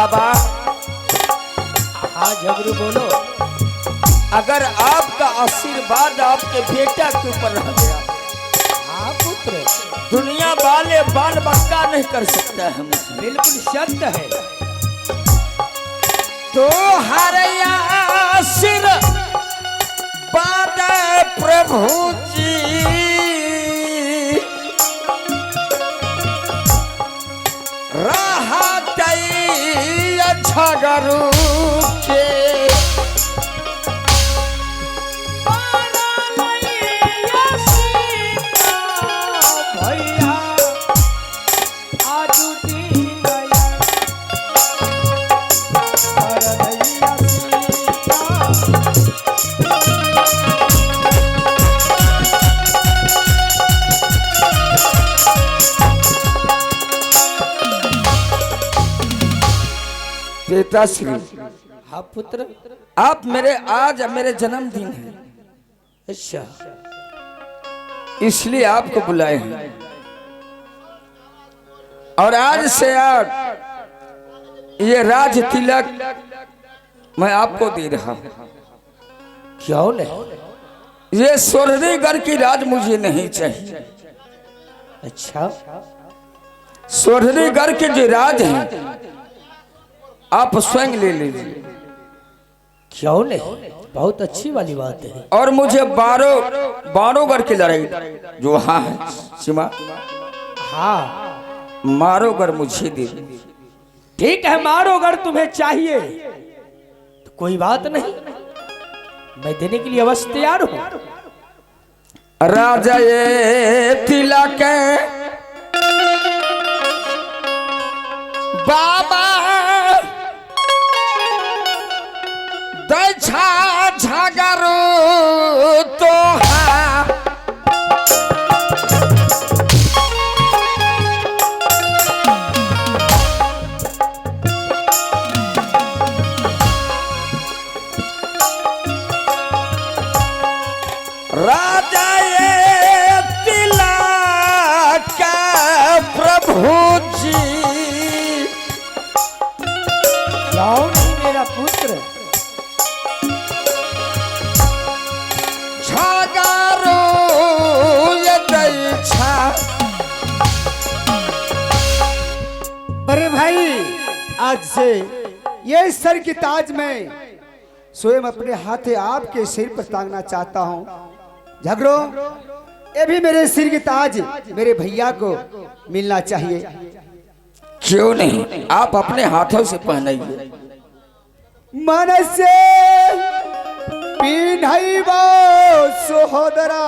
बाबा। हाँ झगड़ू बोलो। अगर आपका आशीर्वाद आपके बेटा के ऊपर रह गया, हाँ पुत्र, दुनिया वाले बाल बक्का नहीं कर सकता है मुझे। बिल्कुल सत्य है। तो हर आशीर्वाद प्रभु जी रहा झगड़ू के भैया आजू दी गया और भैया पिताश्री। हाँ पुत्र। आप आज मेरे जन्मदिन है, अच्छा, इसलिए आपको बुलाए हैं। और आज से आप ये राज तिलक मैं आपको दे रहा हूं। क्यों नहीं? ये स्वर्णिगढ़ की राज मुझे नहीं चाहिए। अच्छा, स्वर्णिगढ़ के जो राज है आप स्वयं ले लीजिए। क्यों नहीं? बहुत अच्छी वाली बात है। और मुझे बारोगढ़ की लड़ाई जो वहां है सीमा, हाँ मारोगढ़ मुझे दे दीजिए। ठीक है, मारो अगर तुम्हें चाहिए तो कोई बात नहीं, मैं देने के लिए अवश्य तैयार हूं। राजा ये तिलक बाबा दछा झगड़ू तो राजा ये तिलक प्रभु जी क्यों नहीं मेरा पुत्र? झगड़ू ये दछा। अरे भाई, आज से ये सर की ताज मैं स्वयं अपने हाथे आपके सिर पर टांगना चाहता हूँ। झगड़ो, ये भी मेरे सिर की ताज मेरे भैया को मिलना चाहिए। क्यों नहीं, आप अपने हाथों से पहनाइए। मन से पिन्हइबो सहोदरा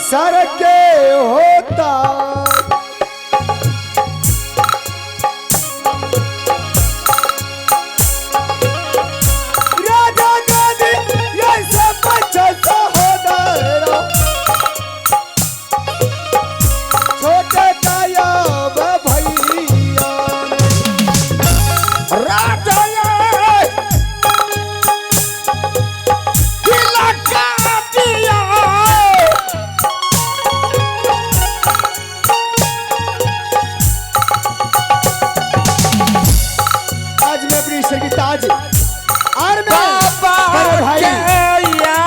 सर के होता। राजा गादी ये सब बच्चा सहोदरा छोटे काया भैया राजा ये तिलक दिया। आज मैं अपनी सर की ताज और मैं बाबा अरे भाई के या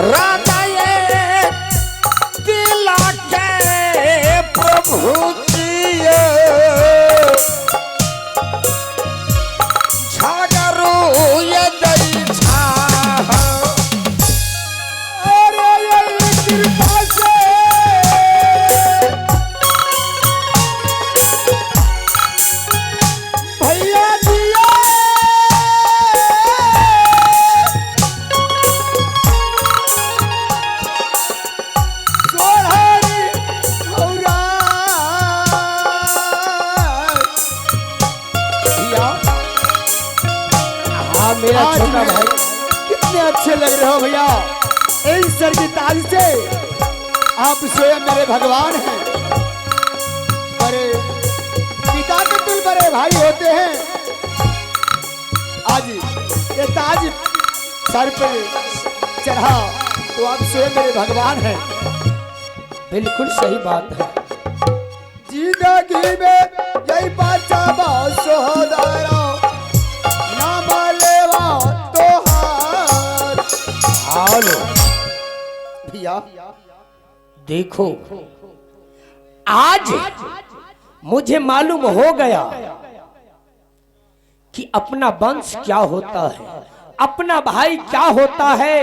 राजा ये तिलक प्रभु जी झगड़ू ये दछा। अरे ये कृपा से भैया दिया सोहरी औरा भैया, हाँ मेरा आज छोटा मैं भाई, कितने अच्छे लग रहे हो भैया। इस सर की ताज से आप स्वयं मेरे भगवान हैं। बड़े पिता के तुल बड़े भाई होते हैं। आज ये ताज सर पर चढ़ा तो आप स्वयं मेरे भगवान हैं। बिल्कुल सही बात है। जिंदगी में यही बचा सोहदारा नाम लेवा तोहार। हालो भैया देखो, आज मुझे मालूम हो गया कि अपना वंश क्या होता है, अपना भाई क्या होता है,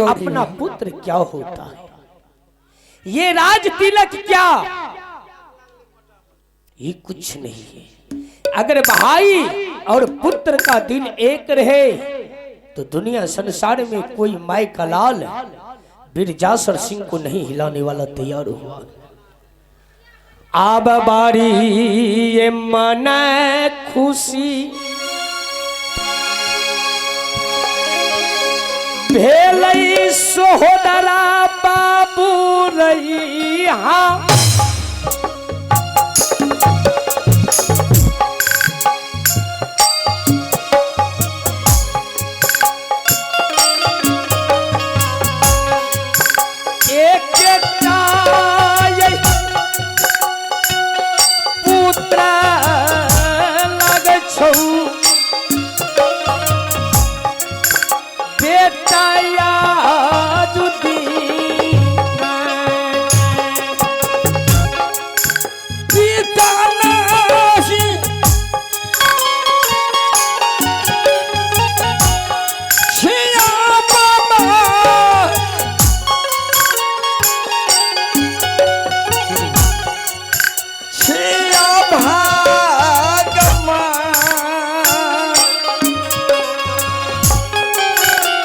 अपना पुत्र क्या होता है। ये राज तिलक क्या, ये कुछ नहीं है। अगर भाई और पुत्र का दिल एक रहे तो दुनिया संसार में कोई माई का लाल बिरजासर सिंह को नहीं हिलाने वाला तैयार हुआ। आब बारी ये मन खुशी भेलई सोहदरा बाबू रही हाँ।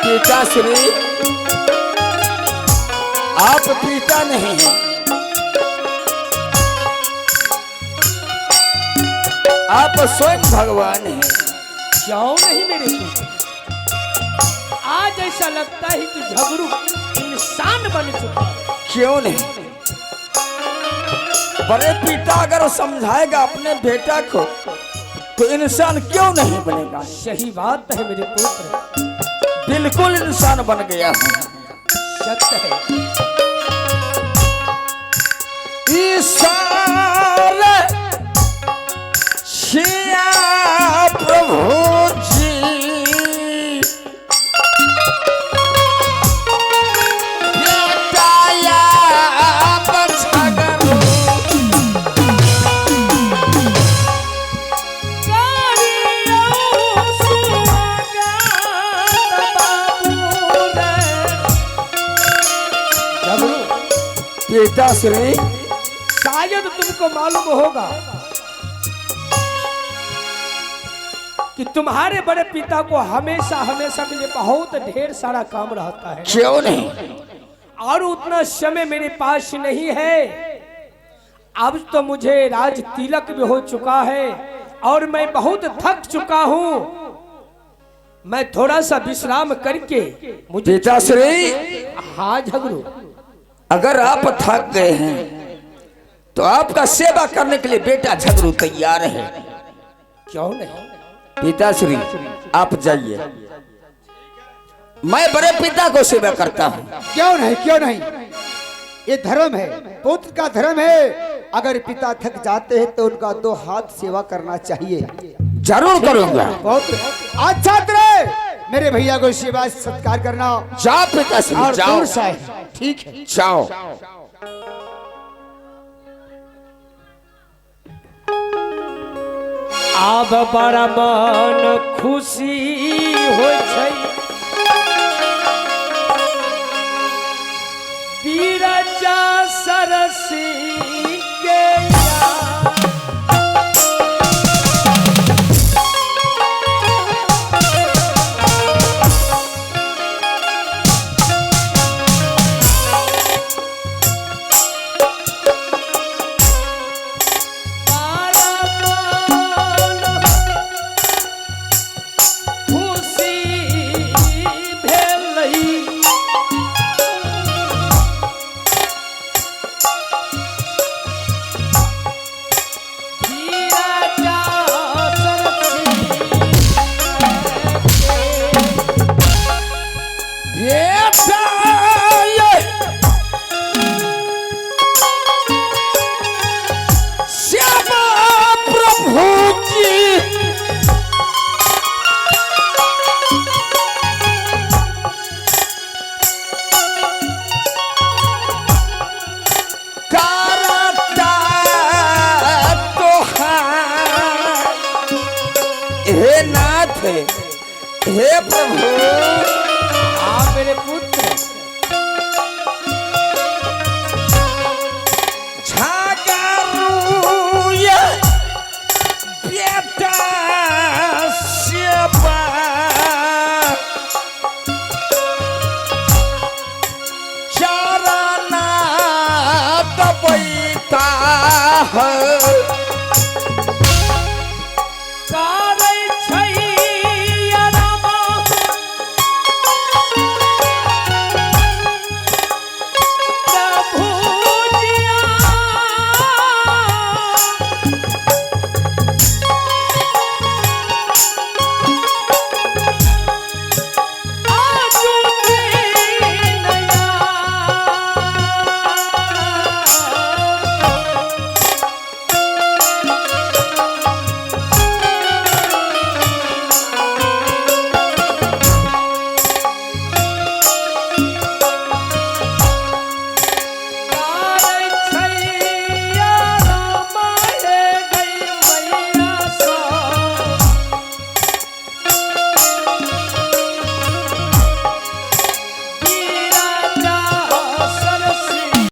पिताश्री आप पिता नहीं हैं, आप स्वयं भगवान हैं। क्यों नहीं मेरे पुत्र? आज ऐसा लगता है कि झगड़ू इंसान बन चुका है। क्यों नहीं? बड़े पिता अगर समझाएगा अपने बेटा को तो इंसान क्यों नहीं बनेगा? सही बात है मेरे पुत्र, बिल्कुल इंसान बन गया हूँ। सत्य है। ईश्वर शिया प्रभु जी बेटाया बछगरो पिताश्री शायद तुमको मालूम होगा कि तुम्हारे बड़े पिता को हमेशा हमेशा के लिए बहुत ढेर सारा काम रहता है। क्यों नहीं? और उतना समय मेरे पास नहीं है। अब तो मुझे राज तिलक भी हो चुका है और मैं बहुत थक चुका हूँ। मैं थोड़ा सा विश्राम करके मुझे पिताश्री हाँ झगड़ू, अगर आप थक गए हैं तो आपका सेवा करने के लिए बेटा झगड़ू तैयार है। क्यों नहीं? पिताश्री आप जाइए, मैं बड़े पिता को सेवा करता हूँ। क्यों नहीं, क्यों नहीं, ये धर्म है, पुत्र का धर्म है। अगर पिता थक जाते हैं तो उनका 2 हाथ सेवा करना चाहिए। जरूर करूंगा। बहुत अच्छा रे, मेरे भैया को सेवा सत्कार करना। जाओ पिताश्री और जाओ। दूर से ठीक है, जाओ। आब बड़ा मन खुशी हो छै, बिरजा सरसी के यार। बड़ा मन खुशी हे प्रभु आप मेरे पुत्र झागारू ये बेटा सेवा चाराना दबैता है